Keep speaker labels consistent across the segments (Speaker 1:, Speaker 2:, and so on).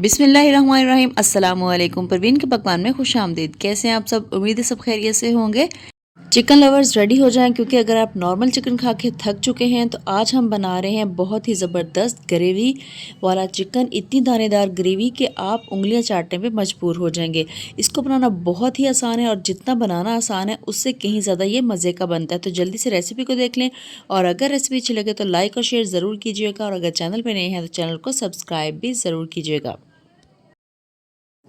Speaker 1: बिस्मिल्लाहिर्रहमानिर्रहीम अस्सलाम वालेकुम। परवीन के पकवान में खुश आमदीद। कैसे हैं आप सब? उम्मीद है सब खैरियत से होंगे। चिकन लवर्स रेडी हो जाएं, क्योंकि अगर आप नॉर्मल चिकन खा के थक चुके हैं तो आज हम बना रहे हैं बहुत ही ज़बरदस्त ग्रेवी वाला चिकन। इतनी दानेदार ग्रेवी कि आप उंगलियां चाटने पे मजबूर हो जाएंगे। इसको बनाना बहुत ही आसान है और जितना बनाना आसान है उससे कहीं ज़्यादा ये मज़े का बनता है। तो जल्दी से रेसिपी को देख लें और अगर रेसिपी अच्छी लगे तो लाइक और शेयर ज़रूर कीजिएगा और अगर चैनल पर नए हैं तो चैनल को सब्सक्राइब भी ज़रूर कीजिएगा।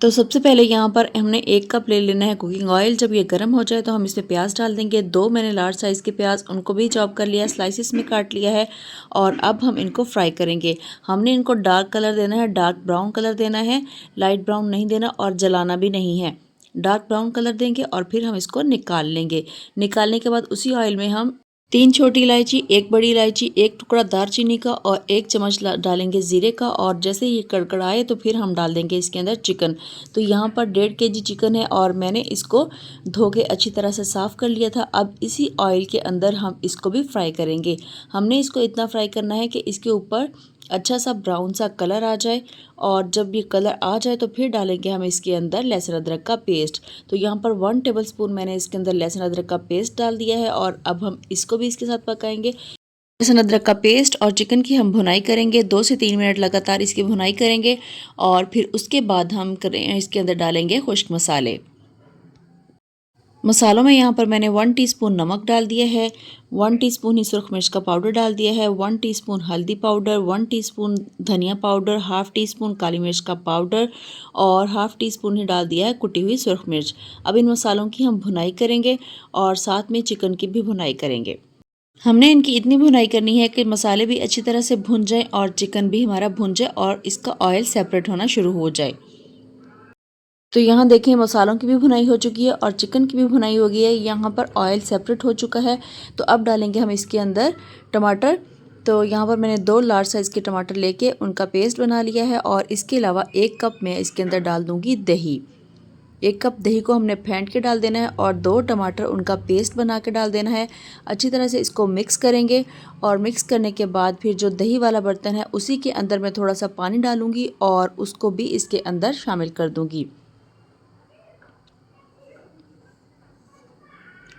Speaker 1: तो सबसे पहले यहाँ पर हमने 1 कप ले लेना है कुकिंग ऑयल। जब ये गर्म हो जाए तो हम इसमें प्याज डाल देंगे। 2 मैंने लार्ज साइज़ के प्याज, उनको भी चॉप कर लिया है, स्लाइसिस में काट लिया है और अब हम इनको फ्राई करेंगे। हमने इनको डार्क कलर देना है, डार्क ब्राउन कलर देना है, लाइट ब्राउन नहीं देना और जलाना भी नहीं है। डार्क ब्राउन कलर देंगे और फिर हम इसको निकाल लेंगे। निकालने के बाद उसी ऑयल में हम 3 छोटी इलायची, 1 बड़ी इलायची, 1 टुकड़ा दालचीनी का और 1 चम्मच डालेंगे ज़ीरे का और जैसे ये कड़कड़ाए तो फिर हम डाल देंगे इसके अंदर चिकन। तो यहाँ पर 1.5 केजी चिकन है और मैंने इसको धो के अच्छी तरह से साफ़ कर लिया था। अब इसी ऑयल के अंदर हम इसको भी फ्राई करेंगे। हमने इसको इतना फ्राई करना है कि इसके ऊपर अच्छा सा ब्राउन सा कलर आ जाए और जब ये कलर आ जाए तो फिर डालेंगे हम इसके अंदर लहसुन अदरक का पेस्ट। तो यहाँ पर 1 टेबलस्पून मैंने इसके अंदर लहसुन अदरक का पेस्ट डाल दिया है और अब हम इसको भी इसके साथ पकाएंगे। लहसुन अदरक का पेस्ट और चिकन की हम भुनाई करेंगे। 2 से 3 मिनट लगातार इसकी भुनाई करेंगे और फिर उसके बाद हम इसके अंदर डालेंगे खुश्क मसाले। मसालों में यहाँ पर मैंने 1 टीस्पून नमक डाल दिया है, 1 टीस्पून ही सुरख मिर्च का पाउडर डाल दिया है, 1 टीस्पून हल्दी पाउडर, 1 टीस्पून धनिया पाउडर, हाफ़ टीस्पून काली मिर्च का पाउडर और हाफ़ टीस्पून ही डाल दिया है कुटी हुई सुरख मिर्च। अब इन मसालों की हम भुनाई करेंगे और साथ में चिकन की भी भुनाई करेंगे। हमने इनकी इतनी भुनाई करनी है कि मसाले भी अच्छी तरह से भुन जाएँ और चिकन भी हमारा भुन जाए और इसका ऑयल सेपरेट होना शुरू हो जाए। तो यहाँ देखिए मसालों की भी भुनाई हो चुकी है और चिकन की भी भुनाई हो गई है। यहाँ पर ऑयल सेपरेट हो चुका है। तो अब डालेंगे हम इसके अंदर टमाटर। तो यहाँ पर मैंने 2 लार्ज साइज़ के टमाटर लेके उनका पेस्ट बना लिया है और इसके अलावा 1 कप मैं इसके अंदर डाल दूँगी दही। 1 कप दही को हमने फेंट के डाल देना है और 2 टमाटर उनका पेस्ट बना के डाल देना है। अच्छी तरह से इसको मिक्स करेंगे और मिक्स करने के बाद फिर जो दही वाला बर्तन है उसी के अंदर मैं थोड़ा सा पानी डालूँगी और उसको भी इसके अंदर शामिल कर दूँगी।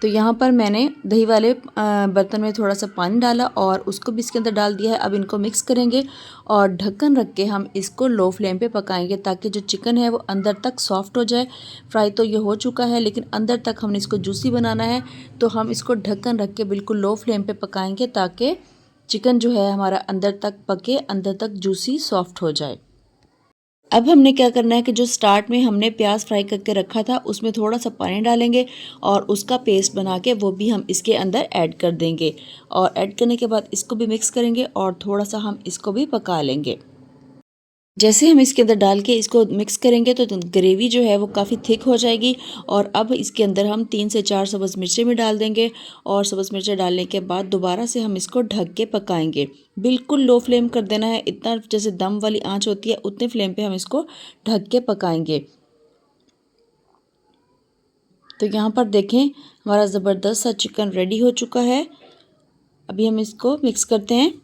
Speaker 1: तो यहाँ पर मैंने दही वाले बर्तन में थोड़ा सा पानी डाला और उसको भी इसके अंदर डाल दिया है। अब इनको मिक्स करेंगे और ढक्कन रख के हम इसको लो फ्लेम पे पकाएंगे ताकि जो चिकन है वो अंदर तक सॉफ्ट हो जाए। फ्राई तो ये हो चुका है लेकिन अंदर तक हमने इसको जूसी बनाना है, तो हम इसको ढक्कन रख के बिल्कुल लो फ्लेम पे पकाएंगे ताकि चिकन जो है हमारा अंदर तक पके, अंदर तक जूसी सॉफ्ट हो जाए। अब हमने क्या करना है कि जो स्टार्ट में हमने प्याज फ्राई करके रखा था उसमें थोड़ा सा पानी डालेंगे और उसका पेस्ट बना के वो भी हम इसके अंदर ऐड कर देंगे और ऐड करने के बाद इसको भी मिक्स करेंगे और थोड़ा सा हम इसको भी पका लेंगे। जैसे हम इसके अंदर डाल के इसको मिक्स करेंगे तो ग्रेवी जो है वो काफ़ी थिक हो जाएगी और अब इसके अंदर हम 3 से 4 सब्ज़ मिर्चें भी डाल देंगे और सब्ज़ मिर्चें डालने के बाद दोबारा से हम इसको ढक के पकाएंगे। बिल्कुल लो फ्लेम कर देना है, इतना जैसे दम वाली आंच होती है उतने फ्लेम पे हम इसको ढक के पकाएंगे। तो यहाँ पर देखें हमारा ज़बरदस्त सा चिकन रेडी हो चुका है। अभी हम इसको मिक्स करते हैं।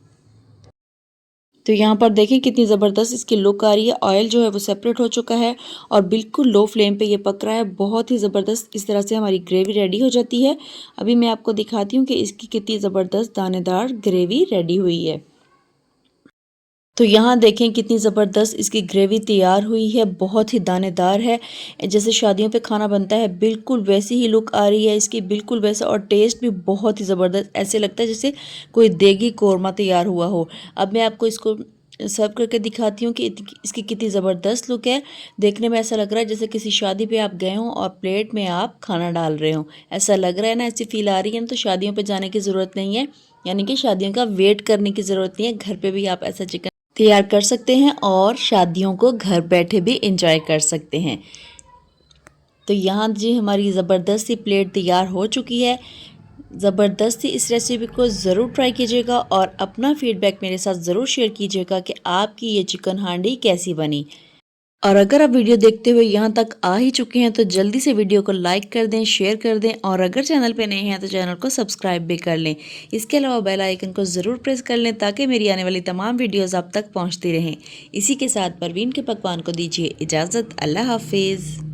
Speaker 1: तो यहाँ पर देखिए कितनी ज़बरदस्त इसकी लुक आ रही है। ऑयल जो है वो सेपरेट हो चुका है और बिल्कुल लो फ्लेम पे ये पक रहा है। बहुत ही ज़बरदस्त इस तरह से हमारी ग्रेवी रेडी हो जाती है। अभी मैं आपको दिखाती हूँ कि इसकी कितनी ज़बरदस्त दानेदार ग्रेवी रेडी हुई है। तो यहाँ देखें कितनी ज़बरदस्त इसकी ग्रेवी तैयार हुई है, बहुत ही दानेदार है। जैसे शादियों पे खाना बनता है बिल्कुल वैसी ही लुक आ रही है इसकी, बिल्कुल वैसा और टेस्ट भी बहुत ही ज़बरदस्त। ऐसे लगता है जैसे कोई देगी कौरमा तैयार हुआ हो। अब मैं आपको इसको सर्व करके दिखाती हूँ कि इसकी कितनी ज़बरदस्त लुक है। देखने में ऐसा लग रहा है जैसे किसी शादी पे आप गए हों और प्लेट में आप खाना डाल रहे हों। ऐसा लग रहा है ना, ऐसी फील आ रही है ना। तो शादियों पे जाने की ज़रूरत नहीं है, यानी कि शादियों का वेट करने की ज़रूरत नहीं है। घर पे भी आप ऐसा चिकन तैयार कर सकते हैं और शादियों को घर बैठे भी एंजॉय कर सकते हैं। तो यहाँ जी हमारी ज़बरदस्ती प्लेट तैयार हो चुकी है। ज़बरदस्ती इस रेसिपी को ज़रूर ट्राई कीजिएगा और अपना फीडबैक मेरे साथ ज़रूर शेयर कीजिएगा कि आपकी ये चिकन हांडी कैसी बनी। और अगर आप वीडियो देखते हुए यहाँ तक आ ही चुके हैं तो जल्दी से वीडियो को लाइक कर दें, शेयर कर दें और अगर चैनल पे नए हैं तो चैनल को सब्सक्राइब भी कर लें। इसके अलावा बेल आइकन को ज़रूर प्रेस कर लें ताकि मेरी आने वाली तमाम वीडियोज़ आप तक पहुँचती रहें। इसी के साथ परवीन के पकवान को दीजिए इजाज़त। अल्लाह हाफिज़।